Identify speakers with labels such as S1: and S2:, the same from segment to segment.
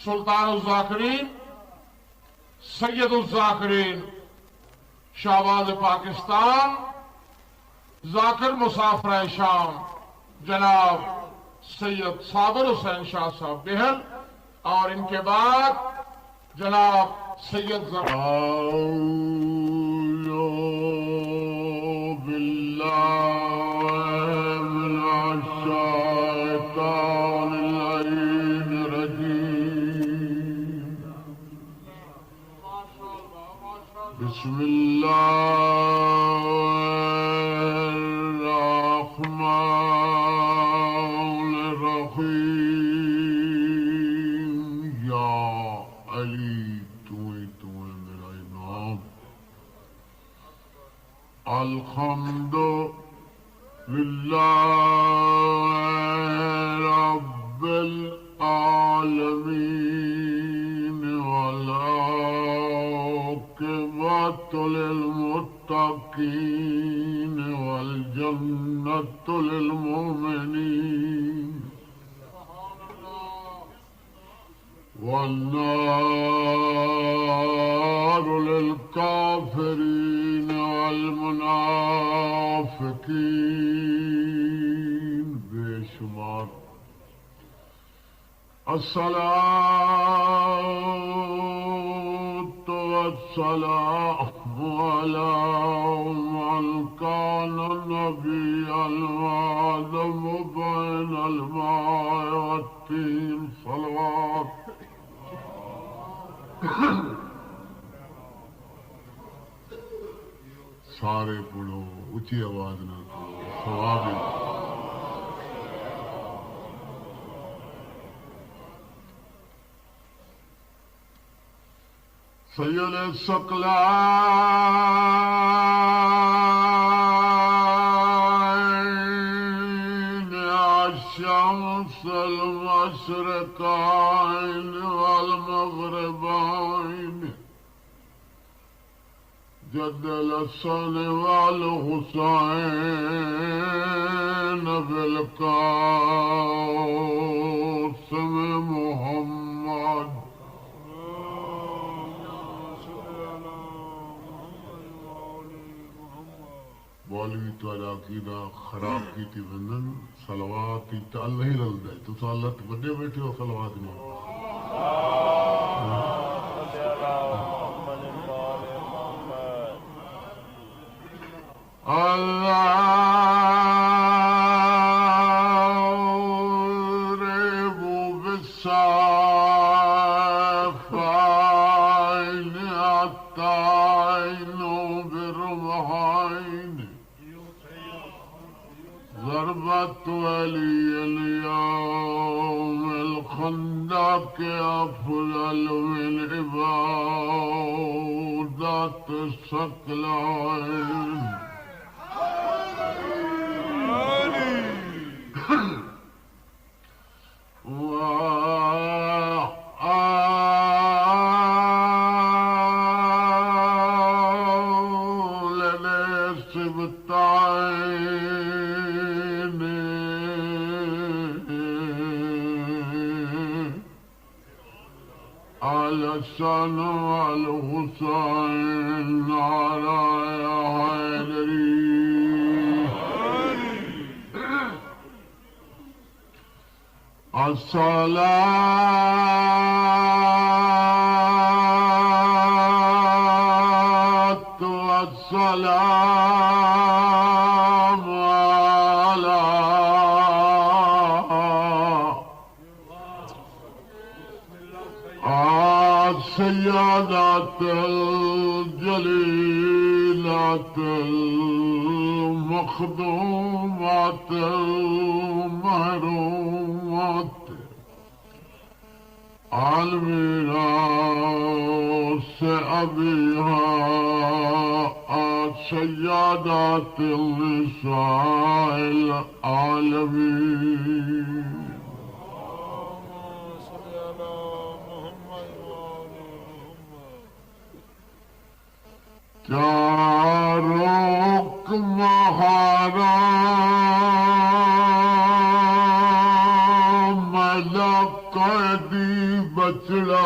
S1: سلطان الذاکرین، سید الذاکرین، شہباز پاکستان، ذاکر مسافر شام جناب سید صابر حسین شاہ صاحب بہل، اور ان کے بعد جناب سید بسم اللہ الرحمن الرحیم۔ یا علی تو میرا امام، الحمد للہ رب العالمین والعاقبۃ للمتقین والجنۃ للمؤمنین والنار للکافرین والمنافقین۔ بے شمار الصلاۃ والسلام علی من کان نبیا وآدم بین الماء والطین۔ صلوات سارے پڑھو، اونچی آواز نہ کرو، ثواب ہے۔ سید الثقلین الشمس المشرقین والمغربین جد الحسن والحسین بالقاسم محمد۔ مولوی تو عقیدہ خراب کی تھی بندن، صلوات ہی تو اللہ ہی رل دے، تو اللہ تو بڑے بیٹھے ہو صلوات نہیں۔ الضارب بالسيفين الطاعن بالرمحين ضربة ولي اليوم الخندق أفضل من عبادة الثقلين۔ الحسن والحسين على حيدري الصلاة والسلام على السيادات الجليلات المخدومات المحرومات الميراث أبيها السيادات النساء العالمين۔ چاروں مہارا ملک دی بچڑا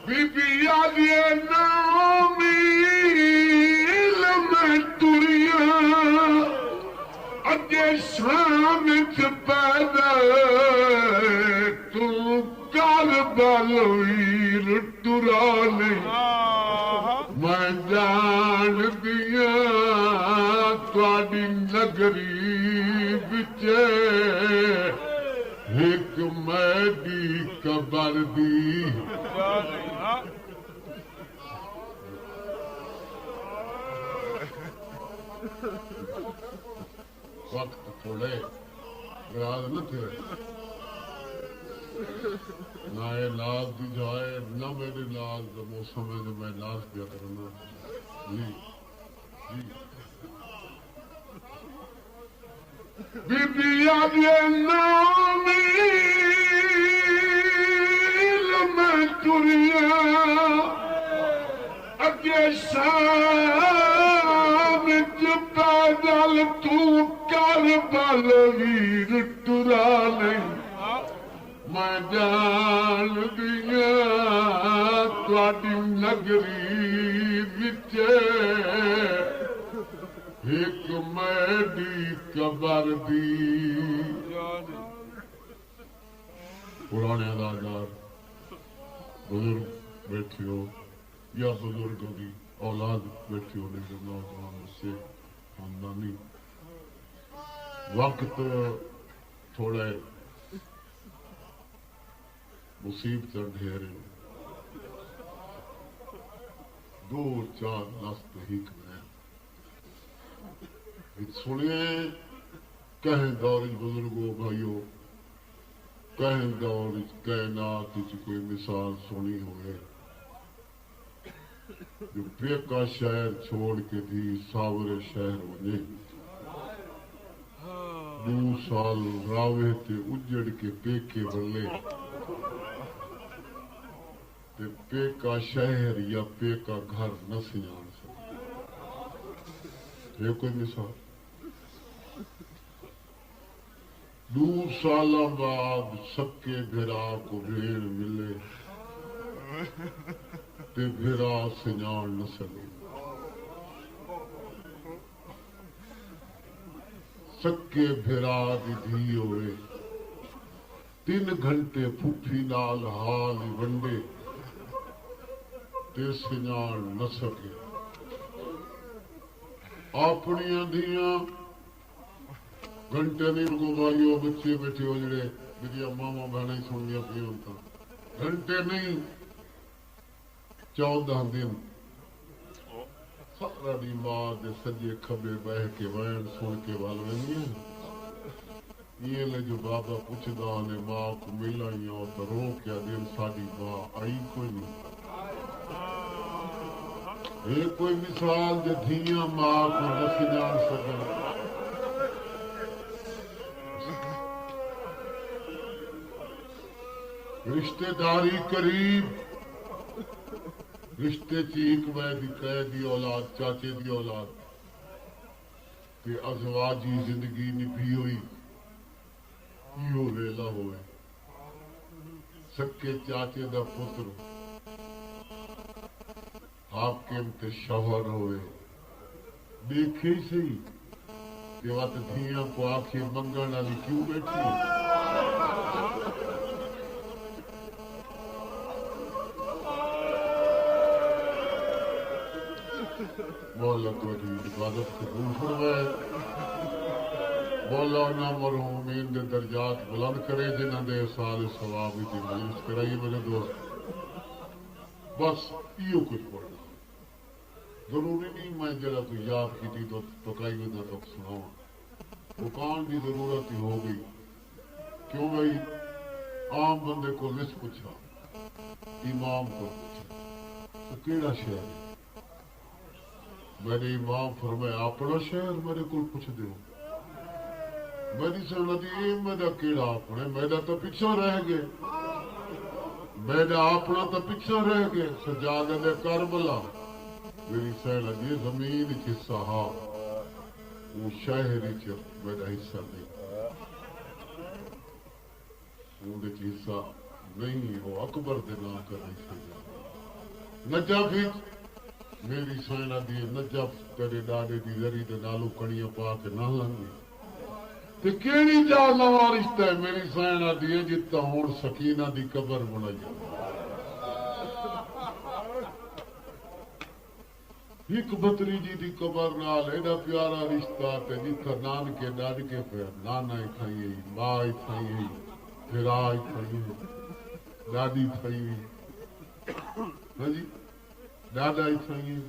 S2: بی بی آدھی نامی
S1: ٹرا نہیں میں جان دیا تواڈی نگری وچ ایک میڈی قبر دی وقت تھوڑے راز نہ تھے نہ یہ ناز دی جائے نہ میرے ناز دا موسم ہے جو میں ناز کیا کرنا جی جی بی بی آگے نامی میں ٹریا اگے شام پیدل تو کربل ویر ٹرا نہیں میں جان دیا تواڈی نگری وچ ایک میڈی قبر دی پرانے اداکار بزرگ بیٹھے ہو یا بزرگوں کی اولاد بیٹھی ہو لیکن نوجوان سے خاندانی وقت تھوڑے مصیبت ڈھیرے دو چار نست ہی سنیے کہیں دور بزرگوں بھائیوں کہیں دور کائنات کوئی مثال سنی ہوئے جو پیکا شہر چھوڑ کے تھی ساورے شہر وجے 2 سال راوے تے اجڑ کے پیکے بلے تے پیکا شہر یا پیکا گھر نہ سجان سکتے یہ کوئی مثال 2 سال بعد سکے بھرا کو بھیڑ ملے تے بھرا سجان نہ سکے سکے بھرا دی دھی ہوئے 3 گھنٹے پھوپھی نال حال ونڈے تے سجان نہ سکے اپنی دھیاں گھنٹے نہیں رکو بھائیو بچے بیٹھے ہو جڑے میری ماما بہنیں سن گیا پی ہوتا گھنٹے نہیں 14 دن سارا دی ماں دے سجے کھبے بہ کے وین سن کے وال وینی یہ لے جو بابا پوچھدا نے ماں کو ملائیاں تو رو کیا دن ساڈی ماں آئی کوئی نہیں یہ کوئی مثال جو دھیاں ماں کو نہ جان سکن رشتے داری قریب رشتے چیک میں دی قیدی اولاد چاچے دی اولاد تے ازواجی زندگی نبھی ہوئی یہ ویلا ہوئے سکے چاچے دا پتر حاکم تے شوہر ہوئے دیکھے سی کہ وقت دھیاں کو آخر منگن والی کیوں بیٹھی مولا تواڈی عبادت قبول فرمائے مولا انہاں مرحومین دے درجات بلند کرے جنہاں دے سال ثواب دی مجلس کرائی میرے دوست بس ایو کچھ پڑھنا ضروری نہیں میں جڑا کوئی یاد کی تو پکائی ہوئی تک سناواں دکان کی ضرورت ہی ہو گئی کیوں بھائی عام بندے کو لسٹ پوچھا امام کو پوچھا تو کیڑا شہر ہے میرے امام فرمایا اپنا شہر میرے کو پوچھ دیو میری سنتی یہ میرا کیڑا اپنے میرا تو پیچھا رہ گئے میرا اپنا تو پیچھا رہ گئے سجادہ دے کربلا میری سہنا جی زمین چ حصہ وہ شہر چ میرا حصہ نہیں وہ حصہ نہیں وہ اکبر دے نام کر حصہ نجف میری سہنا دی نجف تیرے ڈاڈے دی ذری دے نالو کڑیاں پا کے نہ لنگی تے کیڑی جا نواں رشتہ ہے میری سہنا دی جتا ہون سکینہ دی قبر بنائی ایک بھتریجی دی قبر نال ایڈا پیارا رشتہ تے جتھا نانکے ڈاڈ کے پھر نانا ہی تھائی ماں ہی تھائی پھرا ہی تھائی ڈاڈی تھائی ہاں جی ڈاڈا ہی تھائی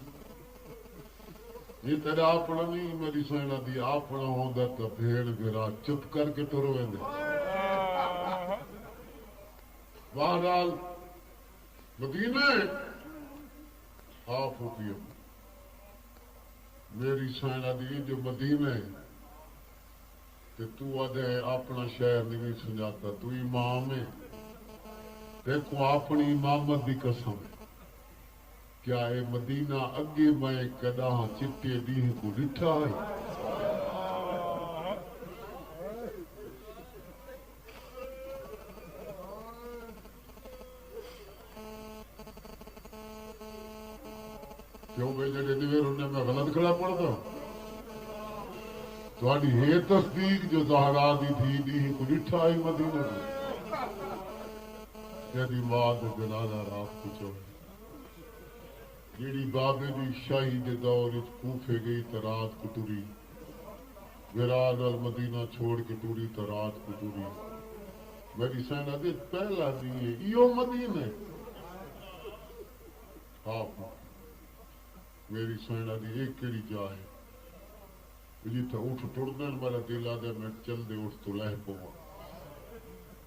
S1: یہ تیرا اپنا نہیں میری سینا دی اپنا ہوندا تو بھیڑ بھیرا چپ کر کے تر ویندے بہرحال مدینے آپ ہوتی ہے میری سینا دی جو مدینے تے تو آدھے اپنا شہر نہیں سنجاتا تو امام ہے دیکھو اپنی امامت دی قسم کیا اے مدینہ اگے میں کدا چٹے دیہ کو ڈٹھا ہے کیوں بھائی جڑے دیویر انہیں میں غلط کھڑا پڑتا ہوں تھوڑی ہے تصدیق جو زہرا دی تھی دی کو ڈٹھا ہے مدینہ کو جدی ماں دے جنازہ رات کو چوڑے جیڑی بابے دی شاہی دے دور اس کوفے گئی تو رات کو ٹری ویران المدینہ چھوڑ کے ٹری تو رات کو ٹری میری سینا دے پہلا دیئے ایو مدینہ آپ میری سینا دی ایک کری جائے جی تھا اٹھ ٹردن میرا دل آدھے میں چل دے اٹھ تو لہ پوا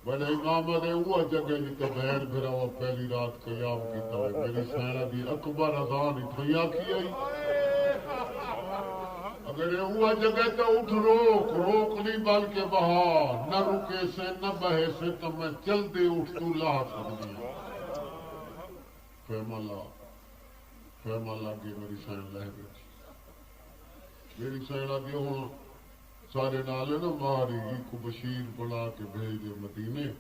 S1: بڑے امام دے ہوا جگہ جی تو بہن پھرا ہوا پہلی رات قیام کیتا ہے میری سینا دی اکبر اذان اتھیا کی آئی اگر یہ ہوا جگہ تو اٹھ روک نہیں بلکہ بہا نہ رکے سے نہ بہے سے تو میں چل دے اٹھ تو لا سکتی فہم اللہ کی میری سین لہ بیٹھی میری سینا دی ہوں سارے نالے نا ماری کو بشیر بنا کے بھیج دے مدینے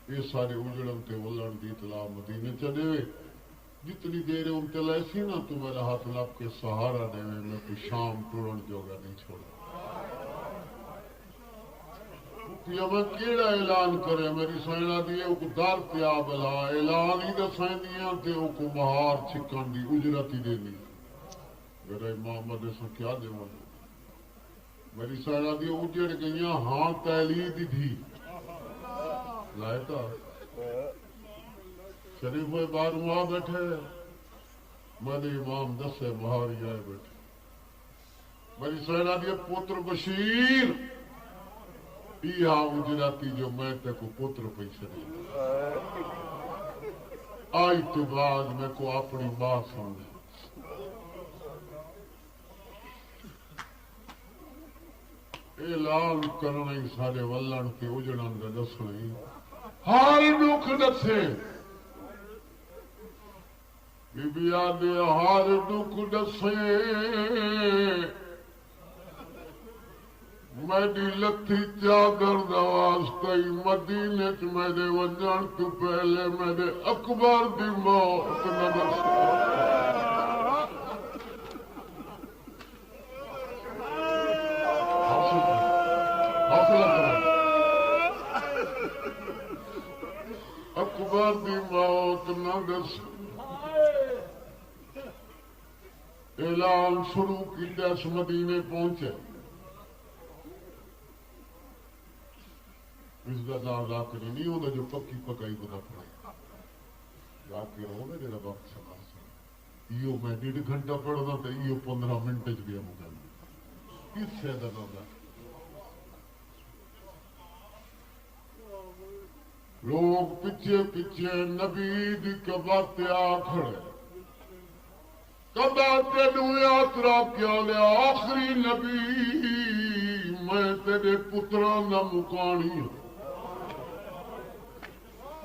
S1: یہ سارے اجڑن تے ولن دی اطلاع مدینے چلے جتنی دیر ان تے لیسی نا تو میرا ہاتھ لپ کے سہارا دے میں کوئی شام ٹوڑن جوگا نہیں چھوڑا یا میں کیڑا اعلان کرے میری سینا دیئے او کو دار پیا بلا اعلان ہی دا سیندیاں تے او کو مہار چھکن دی اجرتی دینی میرا امام مدے سے کیا دے مدے میری سینا دی اجڑ گئیاں ہاں تیلی دی تھی لائتا شریف ہوئے بار وہاں بیٹھے میرے امام دسے مہاری آئے بیٹھے میری سینا دی پوتر بشیر یہ اجراتی جو میں تے کو پوتر پیچھے نہیں آئی تو بعد میں کو اپنی بات سمجھے اعلان کرنے سارے ولن کے اجڑن دے دسنے ہر دکھ دسے بی بی آدھے ہر دکھ دسے میری لتھی چادر دواستے مدینے چ میرے ونجن تو پہلے میرے اکبر دی موت نہ دسے اکبر دی موت نہ دس اعلان شروع کی دس مدینے پہنچے اس کا نام ذاکری نہیں ہوتا جو پکی پکائی کو نہ پڑے ذاکر ہونا جڑا وقت سما ایو میں 1.5 گھنٹہ پڑھنا تو ایو 15 منٹ چ گیا مکمل کس سے دا نام لوگ پچھے پچھے نبی دی قبر تے آ کھڑے قبر تینو یاترا کیا لے آخری نبی میں تیرے پتراں دا مکانی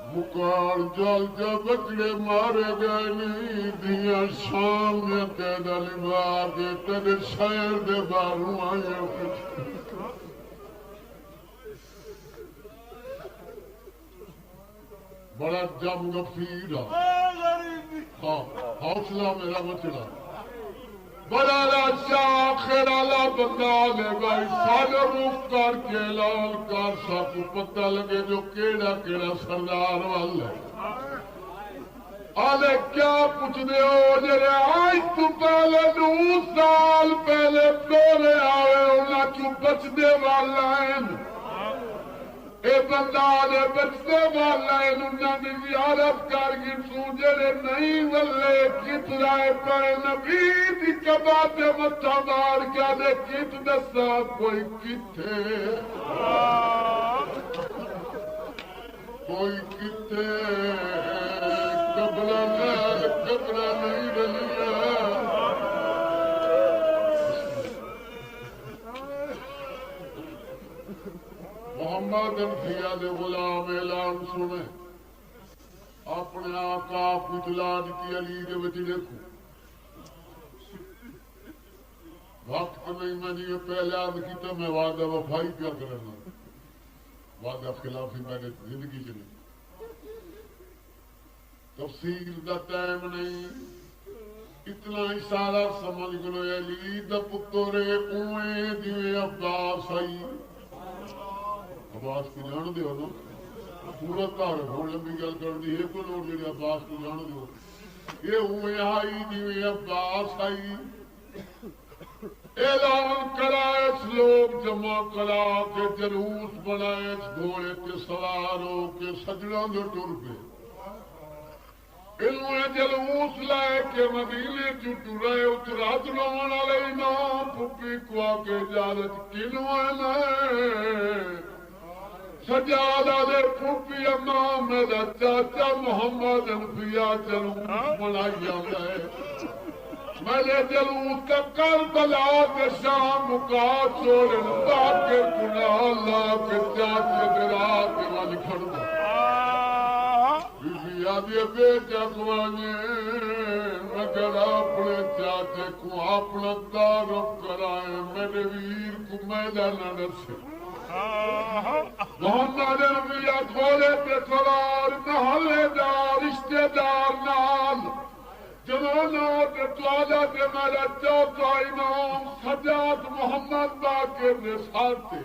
S1: مکان جل کے بچڑے مارے گئے نہیں دیاں شام میں تیرا لبا کے تیرے شہر دے باروں آئے بڑا جم غفیر حوصلہ میرا بچڑا بڑا شاہ خیر والا بندہ لے گئی سارے روح کر کے اعلان کر سب پتہ لگے جو کیڑا کیڑا سردار وال ہے آلے کیا پوچھ دے ہو جرے آئی تو پہلے 9 سال پہلے ڈورے آئے انہاں چوں بچنے والا ہیں اے بندہ دے بچنے والا ہیں انہاں دی زیارت کر کے سوجے نہیں ولے کت رائے پہ نبی دی کبا تے متھا مار کے دے کت دسا کوئی کتے کوئی کتے قبر نہیں رہی محمد انفیاء دے غلام اعلان سنے اپنے آقا پتلا دیتی علی دے وچ دیکھو وقت نہیں میں جی پہلے آد کی تو میں وعدہ وفائی کیا کرنا وعدہ خلافی میں نے زندگی چ نہیں تفصیل دا ٹائم نہیں اتنا اشارہ سمجھ گلو علی دا پترے اویں جویں عباس آئی عباس کو جان دیو نا پورا گھر ہون لمبی گل کرنی ہے کوئی لوڑ جڑی عباس کو جان دیو یہ اویں آئی جویں عباس آئی اعلان کرائے لوگ جمع کرا کے جلوس بنائے گھوڑے کے سوار ہو کے سجڑوں دے ٹر پے انہوں جلوس لائے کے مدینے چٹو رہے اترات لون والے نام پھپی کو آکے اجازت کنوں سجادہ دے پھپی امام میرا چاچا محمد انفیاء جلوس بنائی آتا ہے میں نے جلوس کا کربلا کے شام مکات چھوڑن باقی گناہ اللہ کے چاچے درا کے والی کھڑ دے یادی بیٹا کوانے مگر اپنے چاچے کو اپنا تعارف کرائے میرے ویر کو میدان رسے محمد انفیاء کھولے پہ سوار محلے دار رشتے دار نال جنونات اطلاعہ کے میرا چوتھا امام سجاد محمد باقر نے ساتھے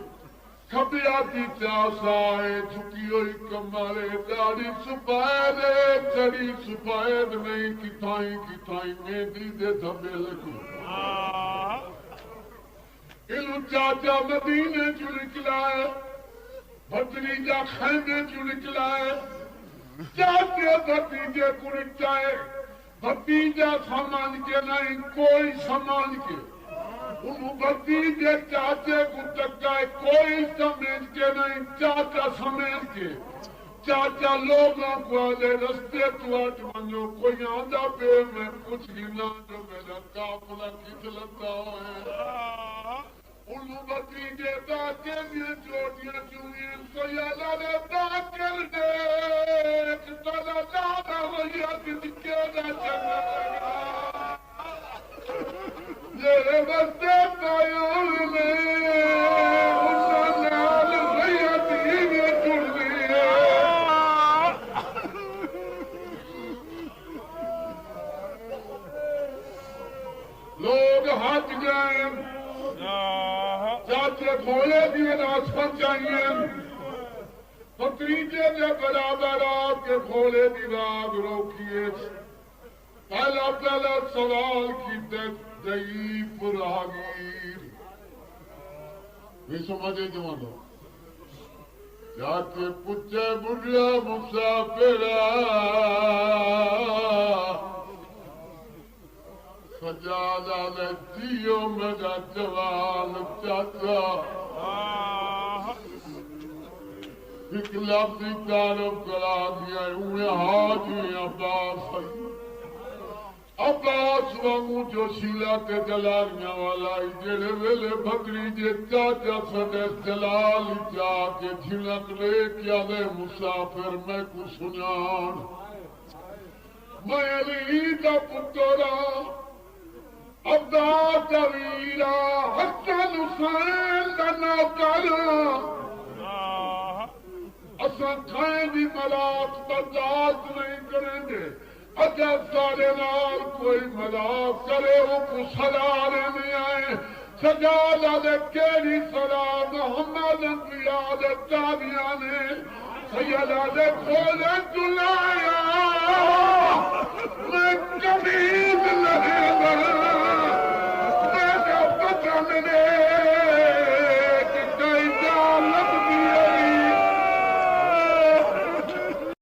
S1: کھبیاتی چاسائے جھکی ہوئی کمارے داڑی سپائے دے چڑی سپائے نہیں کتائیں میندی دے دھبے لگو انہوں چاچا مدینے جو نکلائے بھتریجا خیمے جو نکلائے چاچے بھتیجے کو نکلائے بھتیجا سمجھ کے نہیں کوئی سمجھ کے انہوں بھتیجے چاچے کو چکائے کوئی سمجھ کے نہیں چاچا سمجھ کے چاچا لوگوں کو آلے رستے تو آٹ منو کوئی آدھا پہ میں کچھ گنا جو میرا کافلہ کس لگتا ہے انہوں بھتیجے باکر یہ چوٹیاں چونیں کوئی آلے باکر دیکھ تالا دادا ہویا کدکے دا چکا یہ بستے پایان میں حسن آل غیتی میں چڑ دیئے لوگ ہاتھ گئے چاچے کھولے دیئے ناس پہنچائیے پتریجے دے برابر آپ کے کھولے دی راگ روکیے پہلا سوال کی ضعیف راگیر بھی سمجھے جوانو چاچے پچھے بڑھیا مسافرہ سجادہ نے جیو میرا جوان چاچا ایک لفظی تعارف کرا دیا انہیں حاجی عباس عباس وانگو جو شیلا کے جلالیاں والا جڑے ویلے بھتریجے چاچا سدے جلال جا کے جھلک لے کیا دے مسافر میں کو سنان میں علی دا پترا عبدال دا ویرا حسن حسین دا نوکر اساں کھائیں دی ملاق برداشت نہیں کریں گے اگر سارے نال کوئی ملاق کرے وہ کو سلارے نہیں آئے سجادہ دے کیری سلام محمد انبیاء دے تابعیاں نے سیدہ دے کھولے جلایا